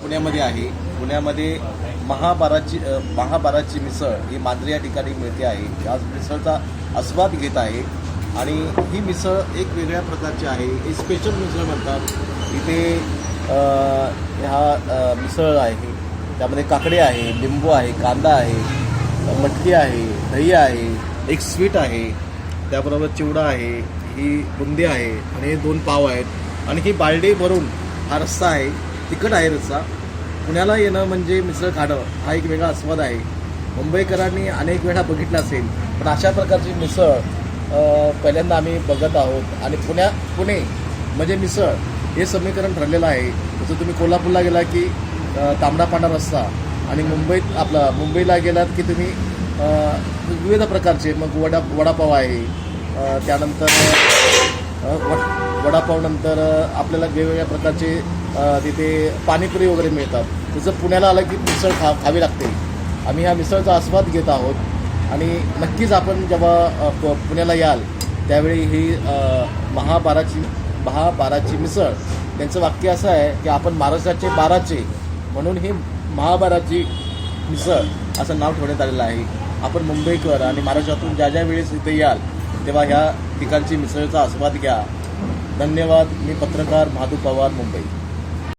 पुण्यामध्ये आहे. पुण्यामध्ये महाबाराची मिसळ ही मांजरी या ठिकाणी मिळते आहे. आज मिसळचा आस्वाद घेत आहे आणि ही मिसळ एक वेगळ्या प्रकारची आहे. ही स्पेशल मिसळ म्हणतात. इथे मिसळ आहे, त्यामध्ये काकडे आहे, लिंबू आहे, कांदा आहे, मटकी आहे, दही आहे, एक स्वीट आहे, त्याबरोबर चिवडा आहे, ही बुंदी आहे आणि हे 2 पाव आहेत आणि ही बालडी भरून हा रस्सा आहे. तिखट आहे रस्सा. पुण्याला येणं म्हणजे मिसळ खाणं हा एक वेगळा आस्वाद आहे. मुंबईकरांनी अनेक वेळा बघितलं असेल, पण अशा प्रकारची मिसळ पहिल्यांदा आम्ही बघत आहोत. आणि पुणे म्हणजे मिसळ हे समीकरण ठरलेलं आहे. जसं तुम्ही कोल्हापूरला गेला की तांबडा पांढरा रस्सा आणि मुंबईला गेलात की तुम्ही विविध प्रकारचे मग वडापाव आहे, त्यानंतर वडापावनंतर आपल्याला वेगवेगळ्या प्रकारचे तिथे पाणीपुरी वगैरे मिळतात. तसं पुण्याला आलं की मिसळ खावी लागते. आम्ही ह्या मिसळचा आस्वाद घेत आहोत आणि नक्कीच आपण जेव्हा पुण्याला याल त्यावेळी ही महाबाराची मिसळ, त्यांचं वाक्य असं आहे की आपण महाराष्ट्राचे बाराचे म्हणून ही महाबाराची मिसळ असं नाव ठेवण्यात आलेलं आहे. आपण मुंबईकर आणि महाराष्ट्रातून ज्या वेळेस इथे याल तेव्हा ह्या ठिकाणची मिसळचा आस्वाद घ्या. धन्यवाद. मी पत्रकार महादू पवार, मुंबई.